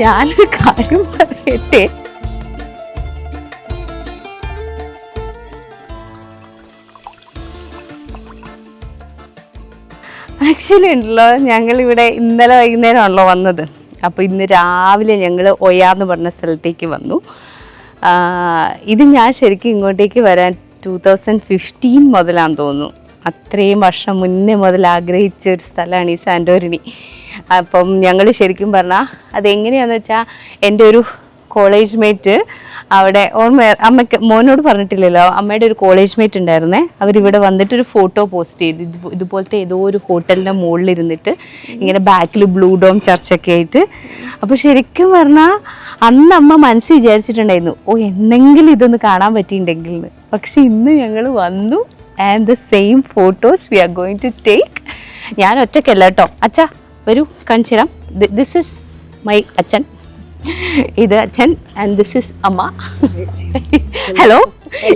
ഞാനൊരു കാര്യം പറയട്ടെ, ആക്ച്വലി ഉണ്ടല്ലോ ഞങ്ങളിവിടെ ഇന്നലെ വൈകുന്നേരമാണല്ലോ വന്നത്. അപ്പോൾ ഇന്ന് രാവിലെ ഞങ്ങൾ ഒയാന്ന് പറഞ്ഞ സ്ഥലത്തേക്ക് വന്നു. ഇത് ഞാൻ ശരിക്കും ഇങ്ങോട്ടേക്ക് വരാൻ 2015 മുതലാണെന്ന് തോന്നുന്നു. അത്രയും വർഷം മുന്നേ മുതൽ ആഗ്രഹിച്ച ഒരു സ്ഥലമാണ് ഈ സാന്റോറിനി. അപ്പം ഞങ്ങൾ ശരിക്കും പറഞ്ഞാൽ അതെങ്ങനെയാണെന്ന് വെച്ചാൽ എൻ്റെ ഒരു കോളേജ് മേറ്റ് അവിടെ അമ്മയ്ക്ക് മോനോട് പറഞ്ഞിട്ടില്ലല്ലോ, അമ്മയുടെ ഒരു കോളേജ് മേറ്റ് ഉണ്ടായിരുന്നേ. അവരിവിടെ വന്നിട്ടൊരു ഫോട്ടോ പോസ്റ്റ് ചെയ്ത് ഇതുപോലത്തെ ഏതോ ഒരു ഹോട്ടലിൻ്റെ മുകളിലിരുന്നിട്ട് ഇങ്ങനെ ബാക്കിൽ ബ്ലൂ ഡോം ചർച്ചൊക്കെ ആയിട്ട്. അപ്പോൾ ശരിക്കും പറഞ്ഞാൽ അന്ന് അമ്മ മനസ്സിൽ വിചാരിച്ചിട്ടുണ്ടായിരുന്നു, എന്തെങ്കിലും ഇതൊന്ന് കാണാൻ പറ്റിയിട്ടുണ്ടെങ്കിൽ. പക്ഷെ ഇന്ന് ഞങ്ങൾ വന്നു and the same photos we are going to take. ഞാൻ ഒറ്റയ്ക്കല്ല കേട്ടോ, അച്ഛാ വരൂ കാണിച്ചു തരാം. ദിസ് ഇസ് മൈ അച്ഛൻ, ഇത് അച്ഛൻ ആൻഡ് ദിസ് ഇസ് അമ്മ. ഹലോ,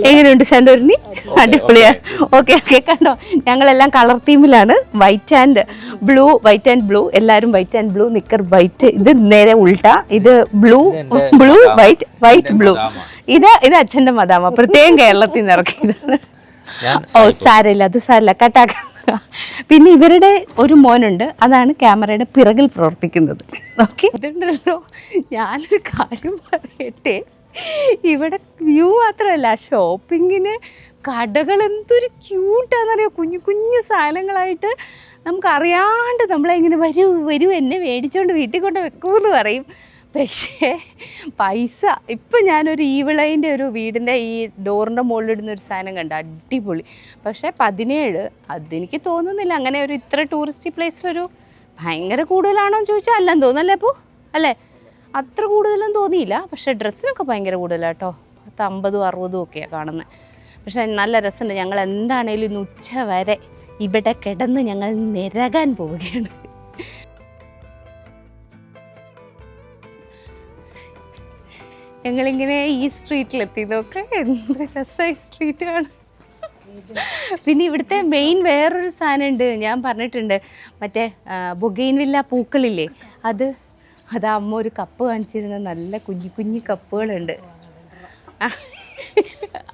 എങ്ങനെയുണ്ട് സാന്റോറിനി? അടിപൊളിയാണ്. ഓക്കെ ഓക്കെ, കണ്ടോ ഞങ്ങളെല്ലാം കളർ തീമിലാണ്. വൈറ്റ് ആൻഡ് ബ്ലൂ, എല്ലാവരും white and blue, knicker white. ഇത് നേരെ ഉൾട്ട, ഇത് ബ്ലൂ വൈറ്റ് ബ്ലൂ. ഇത് അച്ഛൻ്റെ മദാമ, പ്രത്യേകം കേരളത്തിൽ നിന്ന് ഇറക്കിയതാണ്. സാരമില്ല, അത് സാരമില്ല, കട്ടാക്ക. പിന്നെ ഇവരുടെ ഒരു മോനുണ്ട്, അതാണ് ക്യാമറയുടെ പിറകിൽ പ്രവർത്തിക്കുന്നത്. ഓക്കെ, ഇതുണ്ടല്ലോ ഞാനൊരു കാര്യം പറയട്ടെ, ഇവിടെ വ്യൂ മാത്രമല്ല, ഷോപ്പിങ്ങിന് കടകൾ എന്തൊരു ക്യൂട്ടാണെന്നറിയാം. കുഞ്ഞു കുഞ്ഞു സാധനങ്ങളായിട്ട് നമുക്കറിയാണ്ട് നമ്മളെങ്ങനെ വരൂ എന്നെ മേടിച്ചുകൊണ്ട് വീട്ടിൽ കൊണ്ട് വെക്കുമെന്ന് പറയും. പക്ഷേ പൈസ ഇപ്പം ഞാനൊരു ഈവിളയിൻ്റെ ഒരു വീടിൻ്റെ ഈ ഡോറിൻ്റെ മുകളിലിടുന്ന ഒരു സാധനം കണ്ട, അടിപൊളി. പക്ഷേ 17 അതെനിക്ക് തോന്നുന്നില്ല അങ്ങനെ ഒരു ഇത്ര ടൂറിസ്റ്റ് പ്ലേസിലൊരു ഭയങ്കര കൂടുതലാണോ എന്ന് ചോദിച്ചാൽ അല്ലെന്ന് തോന്നുന്നല്ലേ. അപ്പോൾ അല്ലേ, അത്ര കൂടുതലൊന്നും തോന്നിയില്ല. പക്ഷേ ഡ്രസ്സിനൊക്കെ ഭയങ്കര കൂടുതലാണ് കേട്ടോ, 50 60 ഒക്കെയാണ് കാണുന്നത്. പക്ഷേ നല്ല രസമുണ്ട്. ഞങ്ങൾ എന്താണേലും ഇന്ന് ഉച്ച വരെ ഇവിടെ കിടന്ന് ഞങ്ങൾ നിരകാൻ പോവുകയാണ്. ഞങ്ങളിങ്ങനെ ഈ സ്ട്രീറ്റിലെത്തി. നോക്കാം എന്ത് രസമായി സ്ട്രീറ്റാണ്. പിന്നെ ഇവിടുത്തെ മെയിൻ വേറൊരു സാധനമുണ്ട്, ഞാൻ പറഞ്ഞിട്ടുണ്ട്, മറ്റേ ബൊഗെയിൻവില്ല പൂക്കളില്ലേ, അത് അമ്മ ഒരു കപ്പ് കാണിച്ചിരുന്ന നല്ല കുഞ്ഞു കുഞ്ഞു കപ്പുകളുണ്ട്.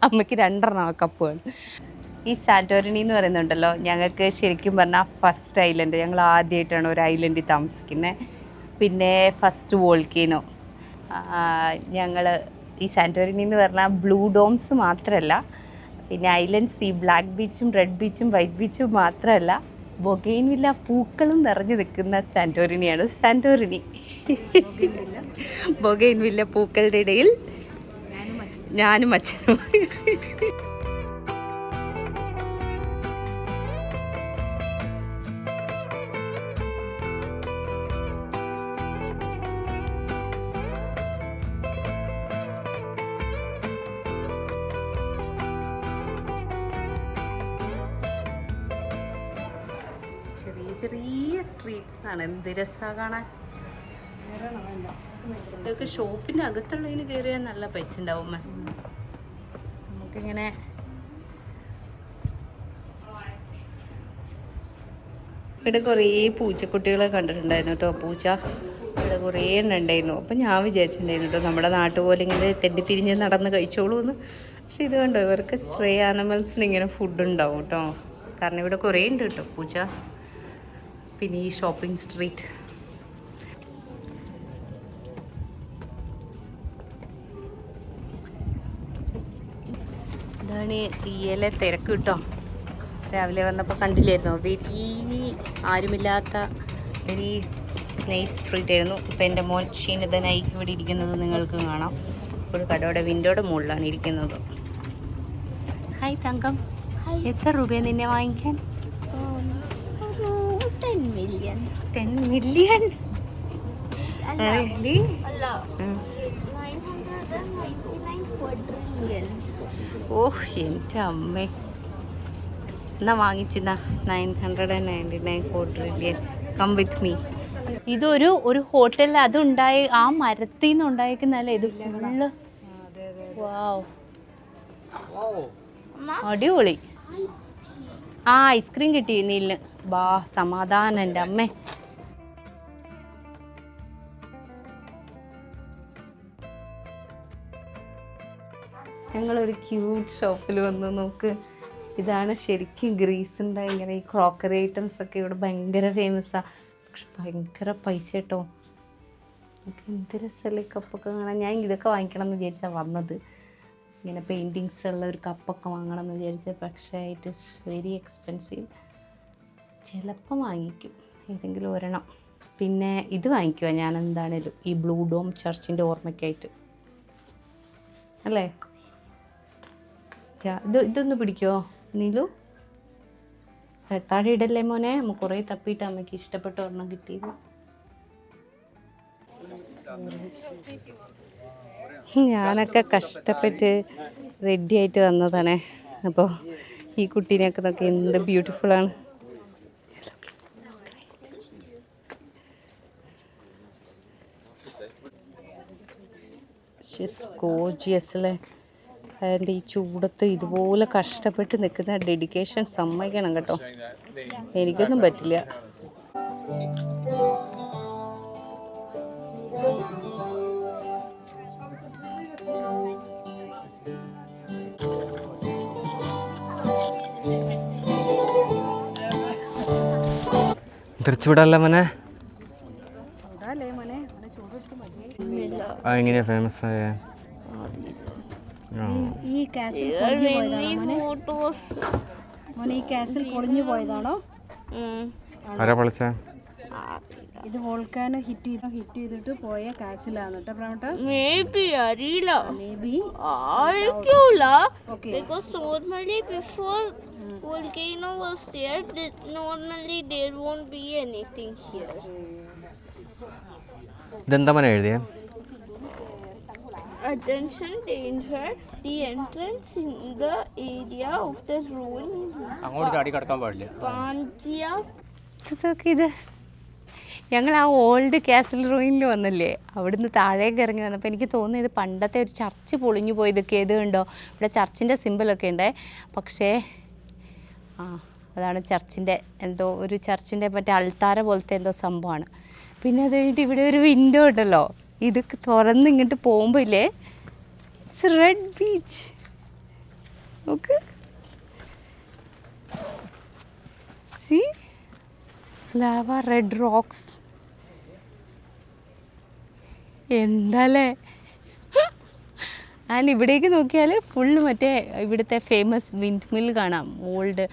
അമ്മയ്ക്ക് 2 കപ്പുകൾ. ഈ സാന്റോറിനി എന്ന് പറയുന്നുണ്ടല്ലോ, ഞങ്ങൾക്ക് ശരിക്കും പറഞ്ഞാൽ ഫസ്റ്റ് ഐലൻഡ്. ഞങ്ങൾ ആദ്യമായിട്ടാണ് ഒരു ഐലൻഡിൽ താമസിക്കുന്നത്. പിന്നെ ഫസ്റ്റ് വോൾക്കേനോ. ഞങ്ങൾ ഈ സാന്റോറിനി എന്ന് പറഞ്ഞാൽ ബ്ലൂ ഡോംസ് മാത്രമല്ല, പിന്നെ ഐലൻഡ്സ്, ഈ ബ്ലാക്ക് ബീച്ചും റെഡ് ബീച്ചും വൈറ്റ് ബീച്ചും മാത്രമല്ല, ബൊഗെയിൻവില്ല പൂക്കളും നിറഞ്ഞു നിൽക്കുന്ന സാന്റോറിനിയാണ് സാന്റോറിനി. ബൊഗെയിൻവില്ല പൂക്കളുടെ ഇടയിൽ ഞാനും അച്ഛനും. ചെറിയ ചെറിയ സ്ട്രീറ്റ്സ് ആണ്, എന്ത് രസമാണ് കാണാൻ. ഇതൊക്കെ ഷോപ്പിൻ്റെ അകത്തുള്ളതിന് കയറിയാൽ നല്ല പൈസ ഉണ്ടാവും. നമുക്കിങ്ങനെ ഇവിടെ കുറേ പൂച്ചക്കുട്ടികളെ കണ്ടിട്ടുണ്ടായിരുന്നു കേട്ടോ. പൂച്ച ഇവിടെ കുറേ എണ്ണം ഉണ്ടായിരുന്നു. അപ്പം ഞാൻ വിചാരിച്ചിട്ടുണ്ടായിരുന്നു കേട്ടോ, നമ്മുടെ നാട്ടു പോലെ ഇങ്ങനെ തെണ്ടിത്തിരിഞ്ഞ് നടന്ന് കഴിച്ചോളൂ എന്ന്. പക്ഷെ ഇത് കണ്ടോ, ഇവർക്ക് സ്ട്രേ ആനിമൽസിന് ഇങ്ങനെ ഫുഡ് ഉണ്ടാവും കേട്ടോ. കാരണം ഇവിടെ കുറേ ഉണ്ട് കേട്ടോ പൂച്ച. പിന്നെ ഈ ഷോപ്പിംഗ് സ്ട്രീറ്റ്, ഇതാണ് ഈയിലെ തിരക്ക് കേട്ടോ. രാവിലെ വന്നപ്പോൾ കണ്ടില്ലായിരുന്നോ, വെരി ആരുമില്ലാത്ത വെരി നൈസ് സ്ട്രീറ്റ് ആയിരുന്നു. ഇപ്പം എൻ്റെ മോൻ ക്ഷീണിതനായി ഇവിടെ ഇരിക്കുന്നത് നിങ്ങൾക്ക് കാണാം. ഒരു കടയുടെ വിൻഡോയുടെ മുകളിലാണ് ഇരിക്കുന്നത്. ഹായ് തങ്കം, എത്ര രൂപയാണ് നിന്നെ വാങ്ങിക്കാൻ? 10 million. 10 million? Really? Allah. 999 quadrillion. ഓഹ് എൻ്റെ അമ്മേ, എന്നാ വാങ്ങിച്ചിരുന്ന 999 quadrillion. Come with me. ഇതൊരു ഹോട്ടലിൽ അതുണ്ടായി, ആ മരത്തിൽ നിന്ന് ഉണ്ടായിരിക്കുന്നല്ലേ ഇത് ഫുള്ള്. വാവ്, അടിപൊളി. ഐസ്ക്രീം കിട്ടി നീലിന്. സമാധാനം എൻ്റെ അമ്മേ. ഞങ്ങളൊരു ക്യൂട്ട് ഷോപ്പിൽ വന്ന് നോക്ക്. ഇതാണ് ശരിക്കും ഗ്രീസിൻ്റെ ഇങ്ങനെ ഈ ക്രോക്കറി ഐറ്റംസ് ഒക്കെ ഇവിടെ ഭയങ്കര ഫേമസാണ്. പക്ഷെ ഭയങ്കര പൈസ കേട്ടോ. എന്ത് രസമല്ലേ കപ്പൊക്കെ കാണാൻ. ഞാൻ ഇതൊക്കെ വാങ്ങിക്കണം എന്ന് വിചാരിച്ചാൽ വന്നത്. ഇങ്ങനെ പെയിൻറ്റിങ്സ് ഉള്ള ഒരു കപ്പൊക്കെ വാങ്ങണം എന്ന് വിചാരിച്ചത്. പക്ഷേ ഇറ്റ് ഈസ് വെരി എക്സ്പെൻസീവ്. ചിലപ്പം വാങ്ങിക്കും ഏതെങ്കിലും ഒരെണ്ണം. പിന്നെ ഇത് വാങ്ങിക്കുക ഞാൻ എന്താണേലും ഈ ബ്ലൂ ഡോം ചർച്ചിൻ്റെ ഓർമ്മയ്ക്കായിട്ട് അല്ലേ. ഇതൊന്ന് പിടിക്കുമോ നീലു? താഴെ ഇടല്ലേ മോനെ. കുറേ തപ്പിയിട്ട് അമ്മയ്ക്ക് ഇഷ്ടപ്പെട്ട ഒരെണ്ണം കിട്ടിയത്. ഞാനൊക്കെ കഷ്ടപ്പെട്ട് റെഡി ആയിട്ട് വന്നതാണേ. അപ്പോൾ ഈ കുട്ടീനെയൊക്കെ നോക്കി എന്ത് ബ്യൂട്ടിഫുള്ളാണ്. ഗോർജിയസ് അല്ലേ. അതിൻ്റെ ഈ ചൂടത്ത് ഇതുപോലെ കഷ്ടപ്പെട്ട് നിൽക്കുന്ന ഡെഡിക്കേഷൻ സമ്മതിക്കണം കേട്ടോ. എനിക്കൊന്നും പറ്റില്ല. തിരിച്ചുവിടല്ലേ മോനെ. എങ്ങനെയാ ഫേമസ് ആയ ഈ കാസിൽ പൊളിഞ്ഞു പോയതാണോ? ആരാ പൊളിച്ച? ഇത് വോൾക്കാനോ ഹിറ്റ് ചെയ്തിട്ട് പോയ കാസിലാണ് കേട്ടോ പ്രേമട്ടാ. Maybe അറിയില്ല. Maybe ആയിരിക്കില്ല. Okay. Because normally before volcano was there, normally there won't be anything here. ഇതെന്താ മോനെ എഴുതിയ? Attention, danger! The entrance in the area of the ruin. അങ്ങോട്ട് ചാടി കിടക്കാൻ പാടില്ല. Panjia. ഇത് ഞങ്ങൾ ആ ഓൾഡ് കാസിൽ റൂയിനിൽ വന്നില്ലേ, അവിടുന്ന് താഴേക്ക് ഇറങ്ങി വന്നപ്പോൾ എനിക്ക് തോന്നിയത് പണ്ടത്തെ ഒരു ചർച്ച് പൊളിഞ്ഞു പോയതൊക്കെ ഏത് കണ്ടോ. ഇവിടെ ചർച്ചിൻ്റെ സിമ്പിളൊക്കെ ഉണ്ട്. പക്ഷേ അതാണ് ചർച്ചിൻ്റെ എന്തോ ഒരു ചർച്ചിൻ്റെ മറ്റേ അൾത്താര പോലത്തെ എന്തോ സംഭവമാണ്. പിന്നെ അത് കഴിഞ്ഞിട്ട് ഇവിടെ ഒരു വിൻഡോ ഉണ്ടല്ലോ, ഇത് തുറന്ന് ഇങ്ങോട്ട് പോകുമ്പോൾ ഇല്ലേ it's red beach. Okay C lava red rocks. എന്താല്ലേ. ആൻഡ് ഇവിടേക്ക് നോക്കിയാൽ ഫുള്ള് മറ്റേ ഇവിടുത്തെ ഫേമസ് വിൻഡ് മിൽ കാണാം, ഓൾഡ്.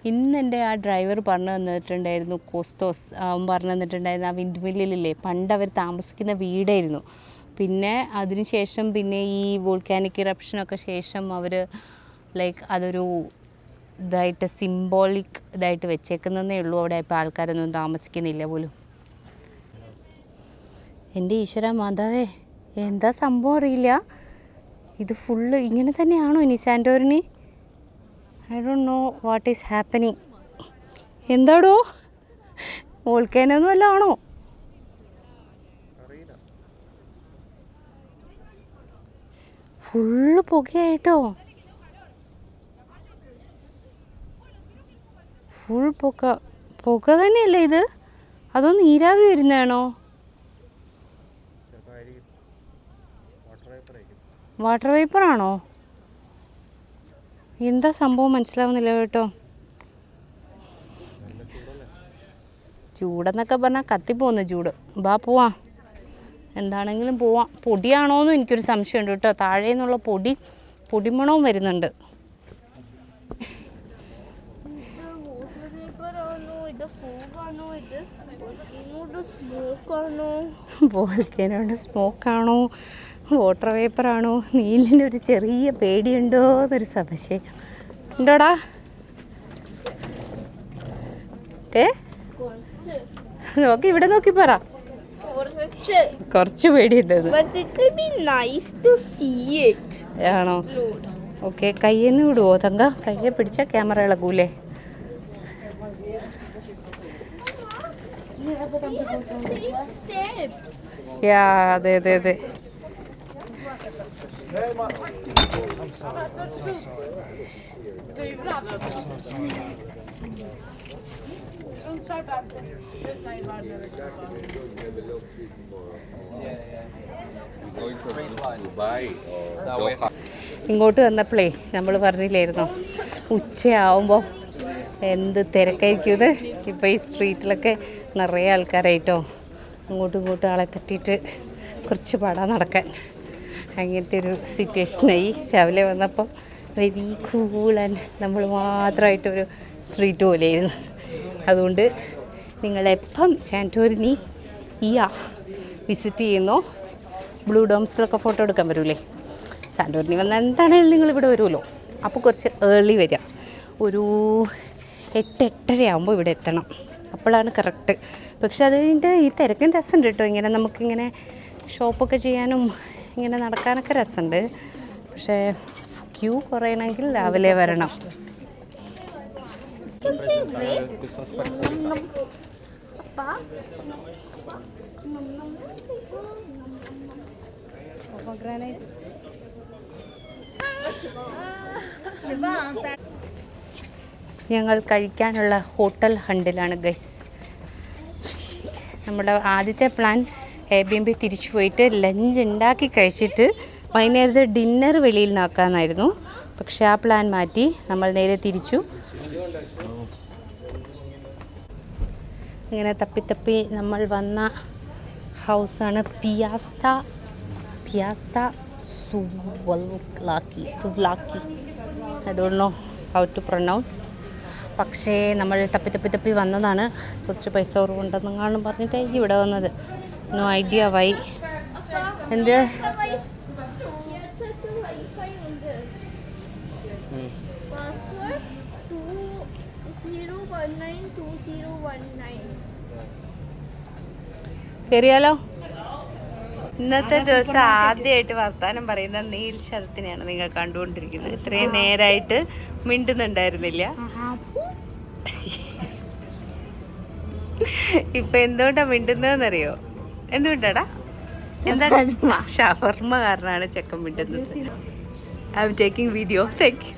ഇന്ന് എൻ്റെ ആ ഡ്രൈവർ പറഞ്ഞു തന്നിട്ടുണ്ടായിരുന്നു, കോസ്തോസ് പറഞ്ഞു തന്നിട്ടുണ്ടായിരുന്നു ആ വിൻഡ് മില്ലിലില്ലേ പണ്ട് അവർ താമസിക്കുന്ന വീടായിരുന്നു. പിന്നെ അതിനുശേഷം പിന്നെ ഈ വോൾക്കാനിക് ഇറപ്ഷനൊക്കെ ശേഷം അവർ ലൈക്ക് അതൊരു ഇതായിട്ട് സിംബോളിക് ഇതായിട്ട് വെച്ചേക്കുന്നതേ ഉള്ളൂ. അവിടെ ഇപ്പോൾ ആൾക്കാരൊന്നും താമസിക്കുന്നില്ല പോലും. എൻ്റെ ഈശ്വര മാതാവേ, എന്താ സംഭവം അറിയില്ല. ഇത് ഫുള്ള് ഇങ്ങനെ തന്നെയാണോ ഇനി Santorini? I don't no what is happening. എന്താടോ വോൾക്കാനൊന്നും വല്ല ആണോ? ഫുള്ള് പുകയായിട്ടോ, ഫുൾ പുക തന്നെയല്ലേ ഇത്? അതോ നീരാവി വരുന്നതാണോ? വാട്ടർ വേപ്പറാണോ? എന്താ സംഭവം മനസ്സിലാവുന്നില്ല കേട്ടോ. ചൂടെന്നൊക്കെ പറഞ്ഞാൽ കത്തിപ്പോകുന്ന ചൂട്. ബാ പോവാം, എന്താണെങ്കിലും പോവാം. പൊടിയാണോയെന്നും എനിക്കൊരു സംശയമുണ്ട് കേട്ടോ. താഴെ നിന്നുള്ള പൊടിമണവും വരുന്നുണ്ട്. വോൾക്കാനോയുടെ സ്മോക്കാണോ വാട്ടർ വേപ്പറാണോ? നീലിനൊരു ചെറിയ പേടിയുണ്ടോ എന്നൊരു സംശയം ഉണ്ടോടാ. നോക്കി ഇവിടെ നോക്കി പറ. കുറച്ച് പേടിയുണ്ട്. ആണോ? ഓക്കെ, കയ്യെന്ന് വിടുവോ തങ്ക? കയ്യെ പിടിച്ച ക്യാമറ ഇളകൂലേ? യാ അതെ അതെ അതെ. Dubai or Doha. ഇങ്ങോട്ട് വന്നപ്പോഴേ നമ്മൾ പറഞ്ഞില്ലായിരുന്നോ ഉച്ചയാവുമ്പോൾ എന്ത് തിരക്കായിരിക്കും. ഇപ്പോൾ ഈ സ്ട്രീറ്റിലൊക്കെ നിറയെ ആൾക്കാരായിട്ടോ, അങ്ങോട്ടും ഇങ്ങോട്ടും ആളെ തട്ടിയിട്ട് കുറച്ച് പാടാൻ നടക്കാൻ. അങ്ങനത്തെ ഒരു സിറ്റുവേഷനായി. രാവിലെ വന്നപ്പോൾ വെരി കൂൾ ആൻഡ് നമ്മൾ മാത്രമായിട്ടൊരു സ്ട്രീറ്റ് പോലെയായിരുന്നു. അതുകൊണ്ട് നിങ്ങളെപ്പം സാന്റോറിനി വിസിറ്റ് ചെയ്യുന്നോ, ബ്ലൂ ഡോംസിലൊക്കെ ഫോട്ടോ എടുക്കാൻ വരൂലേ, സാന്റോറിനി വന്നാൽ എന്താണെങ്കിലും നിങ്ങളിവിടെ വരുമല്ലോ. അപ്പോൾ കുറച്ച് ഏർലി വരിക, ഒരു 8-8:30 ആകുമ്പോൾ ഇവിടെ എത്തണം. അപ്പോഴാണ് കറക്റ്റ്. പക്ഷെ അത് കഴിഞ്ഞിട്ട് ഈ തിരക്കും രസമുണ്ട് കേട്ടോ. ഇങ്ങനെ നമുക്കിങ്ങനെ ഷോപ്പൊക്കെ ചെയ്യാനും ഇങ്ങനെ നടക്കാനൊക്കെ രസമുണ്ട്. പക്ഷേ ക്യൂ കുറയണമെങ്കിൽ രാവിലെ വരണം. ഞങ്ങൾ കഴിക്കാനുള്ള ഹോട്ടൽ ഹണ്ടിലാണ് ഗൈസ്. നമ്മുടെ ആദ്യത്തെ പ്ലാൻ Airbnb തിരിച്ചു പോയിട്ട് ലഞ്ച് ഉണ്ടാക്കി കഴിച്ചിട്ട് വൈകുന്നേരത്തെ ഡിന്നർ വെളിയിൽ നിന്നാക്കാമെന്നായിരുന്നു. പക്ഷെ ആ പ്ലാൻ മാറ്റി നമ്മൾ നേരെ തിരിച്ചു. ഇങ്ങനെ തപ്പി നമ്മൾ വന്ന ഹൗസാണ് Piasta souvlaki. I don't know how to pronounce. പക്ഷേ നമ്മൾ തപ്പി വന്നതാണ്. കുറച്ച് പൈസ കുറവുണ്ടെന്നെങ്ങാനും പറഞ്ഞിട്ടായിരിക്കും ഇവിടെ വന്നത്. No idea why. എന്ത് Password 20192019. കയറിയാലോ? ഇന്നത്തെ ദിവസം ആദ്യമായിട്ട് വർത്താനം പറയുന്ന നീൽ ശരത്തിനെയാണ് നിങ്ങൾ കണ്ടുകൊണ്ടിരിക്കുന്നത്. ഇത്രയും നേരമായിട്ട് മിണ്ടുന്നുണ്ടായിരുന്നില്ല. ഇപ്പൊ എന്തുകൊണ്ടാ മിണ്ടുന്നതെന്നറിയോ? എന്തുകൊണ്ടാടാ? എന്താ? ഷവർമ്മ കാരണമാണ് ചെക്കൻ മിണ്ടുന്നത്. I am taking video. Thank you.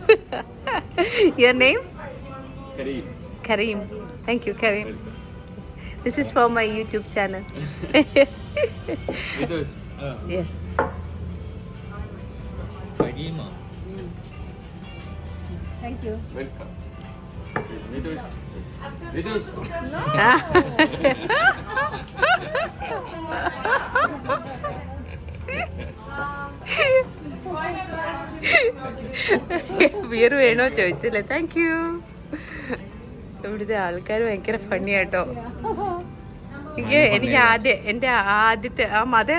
Your name? Kareem. Thank you, Kareem. This is for my YouTube channel. Yeah. Thank you. Beer വേണോ ചോദിച്ചില്ലേ? Thank you. ഇവിടുത്തെ ആൾക്കാർ ഭയങ്കര ഫണ്ണി ആട്ടോ. എനിക്ക് എൻ്റെ ആദ്യത്തെ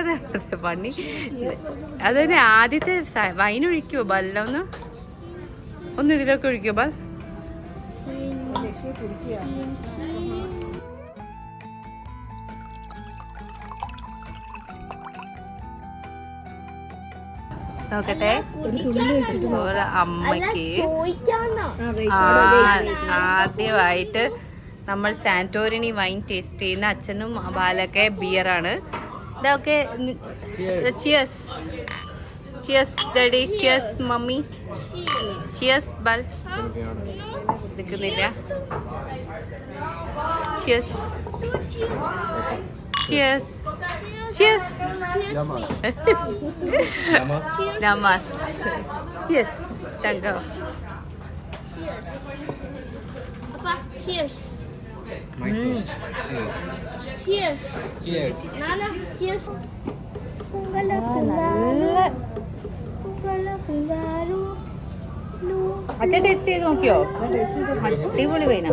അതെ ഫണ്ണി. അതന്നെ ആദ്യത്തെ വൈനൊഴിക്കുമോ ബല്ലൊന്ന്? ഒന്ന് ഇതിലൊക്കെ ഒഴിക്കുമോ ബൽ? നോക്കട്ടെ. അമ്മയ്ക്ക് ആദ്യമായിട്ട് നമ്മൾ സാന്റോറിനി വൈൻ ടേസ്റ്റ് ചെയ്യുന്ന അച്ഛനും ബാലൊക്കെ ബിയറാണ്. ഇതൊക്കെ cheers. Cheers daddy. Cheers mummy. Cheers ബാൽ. എടുക്കുന്നില്ല. Cheers. Cheers. Cheers. Namas. Cheers. Tango. Cheers. Papa, cheers. Cheers. Cheers. Nana, cheers. അച്ഛൻ ടേസ്റ്റ് ചെയ്ത് നോക്കിയോ? അടിപൊളി വൈന.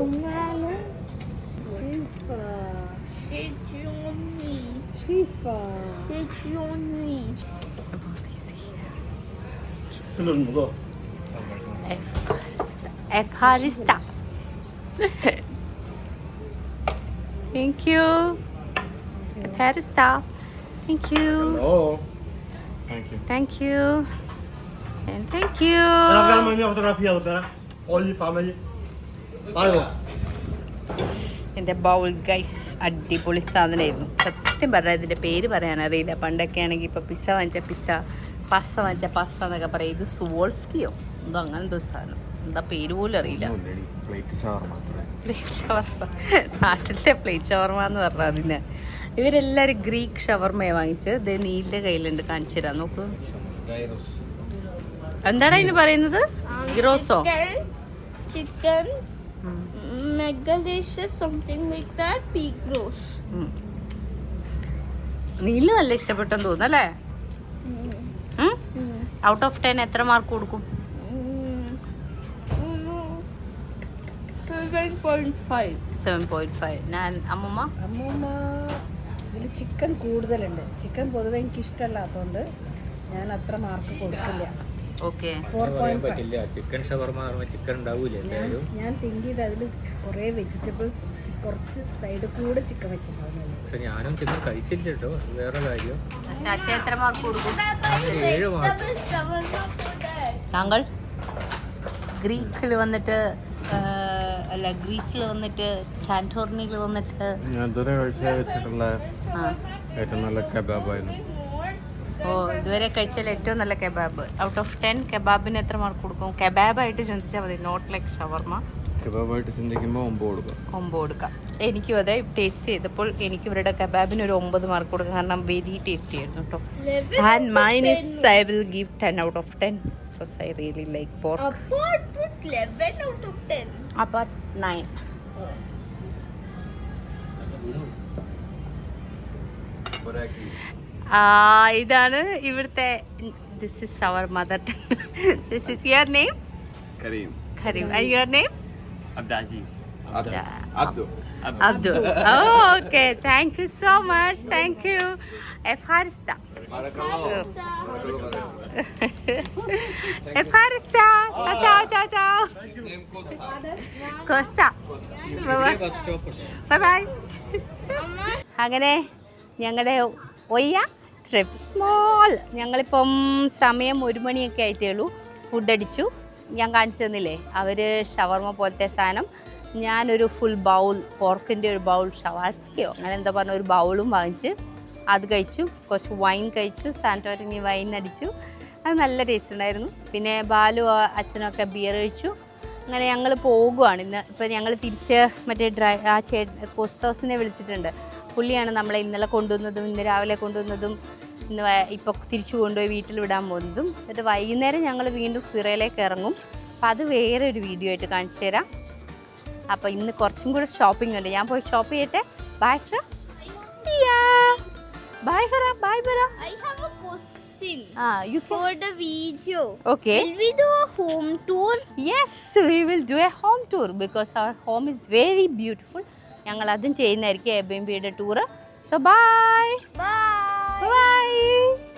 Efharista. Thank you. Efharista. Thank you. Hello. Thank you. Thank you. And thank you. Kailangan mo yung fotografia ko, pera. All your family. Paano? എൻ്റെ bowl guys അടിപൊളി സാധനമായിരുന്നു. സത്യം പറഞ്ഞാൽ ഇതിൻ്റെ പേര് പറയാനറിയില്ല. പണ്ടൊക്കെ ആണെങ്കിൽ ഇപ്പോൾ പിസ്സ വാങ്ങിച്ച പിസ്സ, പാസ്ത വാങ്ങിച്ച പാസ്ത എന്നൊക്കെ പറയും. ഇത് സുവോൾസ്കിയോ എന്തോ അങ്ങനത്തെ ഒരു സാധനം. എന്താ പേര് പോലും അറിയില്ല. പ്ലേറ്റ് ഷവർമ. നാട്ടിലത്തെ പ്ലേറ്റ് ഷവർമ എന്ന് പറഞ്ഞാൽ അതിന്. ഇവരെല്ലാവരും ഗ്രീക്ക് ഷവർമയാണ് വാങ്ങിച്ച്. ഇത് നീലിൻ്റെ കയ്യിലുണ്ട്, കാണിച്ചു തരാം. നോക്കൂ. എന്താണ് ഇതിന് പറയുന്നത്? ഗ്രോസോ? Chicken. Megalicious, something like that. Pig roast. നീല് നല്ല ഇഷ്ടപ്പെട്ടെന്ന് തോന്നുന്നല്ലേ? ഔട്ട് ഓഫ് 10 എത്ര മാർക്ക് കൊടുക്കും? 7.5. ഞാൻ അമ്മൂമ്മ ഇതിൽ ചിക്കൻ കൂടുതലുണ്ട്. ചിക്കൻ പൊതുവെ എനിക്ക് ഇഷ്ടമല്ലാത്തതുകൊണ്ട് ഞാൻ അത്ര മാർക്ക് കൊടുക്കില്ല. ഓക്കെ. 4.5. ചിക്കൻ ഷവർമ ചിക്കൻ ഉണ്ടാവൂലേ? ഞാൻ തിങ്ക് ചെയ്ത് അതിൽ കുറേ വെജിറ്റബിൾസ് കുറച്ച് സൈഡ് കൂടെ ചിക്കൻ വെച്ചിട്ടുണ്ടാവുന്നത്. ഞാനും ചിക്കൻ കഴിച്ചില്ല കേട്ടോ, വേറെ കാര്യം. പക്ഷെ അച്ഛൻ എത്ര മാർക്ക് കൊടുക്കും? 7 മാർക്ക്. താങ്കൾ ഗ്രീക്കിൽ വന്നിട്ട് അല്ല ഗ്രീസിൽ വന്നിട്ട് സാന്റോർണിയിൽ വന്നിട്ട് ഞാൻ ഇതുവരെ കഴിച്ചിട്ടുള്ള ഏറ്റവും നല്ല കബാബായിരുന്നു. ഓ, ഇതുവരെ കഴിച്ചാൽ ഏറ്റവും നല്ല കബാബ്. ഔട്ട് ഓഫ് 10 കബാബിന് എത്ര മാർക്ക് കൊടുക്കും? കബാബായിട്ട് ചിന്തിച്ചാൽ മതി, നോട്ട് ലൈക്ക് ഷവർമ. കബാബായിട്ട് ചിന്തിക്കുമ്പോൾ 9 കൊടുക്കാം. 9 കൊടുക്കാം. എനിക്കും അതെ, ടേസ്റ്റ് ചെയ്തപ്പോൾ എനിക്ക് ഇവരുടെ കബാബിന് ഒരു 9 മാർക്ക് കൊടുക്കാം. കാരണം വെരി ടേസ്റ്റി ആയിരുന്നു കേട്ടോ. And mine is I will give 10 out of 10 because I really like pork. Apart with 11 out of 10. Apart 9. ഇതാണ് ഇവിടുത്തെ. This is our mother tongue. This is your name? Kareem. And your name? Abdulaziz. Abdul. Oh, okay. Thank you so much. Thank you. Efarista. Efarista. Ciao, ciao. Costa. Bye bye. അങ്ങനെ ഞങ്ങളുടെ ഒയ്യ trip small. ഞങ്ങളിപ്പം സമയം 1 മണിയൊക്കെ ആയിട്ടേ ഉള്ളൂ. Food അടിച്ചു. ഞാൻ കാണിച്ചു തന്നില്ലേ അവർ ഷവർമ പോലത്തെ സാധനം. ഞാനൊരു ഫുൾ ബൗൾ പോർക്കിൻ്റെ ഒരു ബൗൾ ഷവാസ്കയോ അങ്ങനെ എന്താ പറഞ്ഞ ഒരു ബൗളും വാങ്ങിച്ച് അത് കഴിച്ചു. കുറച്ച് വൈൻ കഴിച്ചു, സാന്റോറിനി വൈൻ അടിച്ചു. അത് നല്ല ടേസ്റ്റ് ഉണ്ടായിരുന്നു. പിന്നെ ബാലു അച്ഛനൊക്കെ ബിയർ കഴിച്ചു. അങ്ങനെ ഞങ്ങൾ പോകുകയാണ് ഇന്ന്. ഇപ്പം ഞങ്ങൾ തിരിച്ച് മറ്റേ കോസ്റ്റോസിനെ വിളിച്ചിട്ടുണ്ട്. പുള്ളിയാണ് നമ്മളെ ഇന്നലെ കൊണ്ടുവന്നതും ഇന്ന് രാവിലെ കൊണ്ടുവന്നതും ഇന്ന് ഇപ്പോൾ തിരിച്ചു കൊണ്ടുപോയി വീട്ടിൽ വിടാൻ പോകുന്നതും. എന്നിട്ട് വൈകുന്നേരം ഞങ്ങൾ വീണ്ടും ഫിറയിലേക്ക് ഇറങ്ങും. അപ്പം അത് വേറെ ഒരു വീഡിയോ ആയിട്ട് കാണിച്ചു തരാം. അപ്പോൾ ഇന്ന് കുറച്ചും കൂടെ ഷോപ്പിംഗ് ഉണ്ട്. ഞാൻ പോയി ഷോപ്പ് ചെയ്യട്ടെ. ബൈ ഫ്ര. Bye, Farah. Bye, Farah. I have a question. You can. For the video. Okay. Will we do a home tour? Yes, we will do a home tour because our home is very beautiful. ഞങ്ങൾ അതും ചെയ്യുന്നതായിരിക്കും എബിയുടെ tour. So bye. Bye. Bye.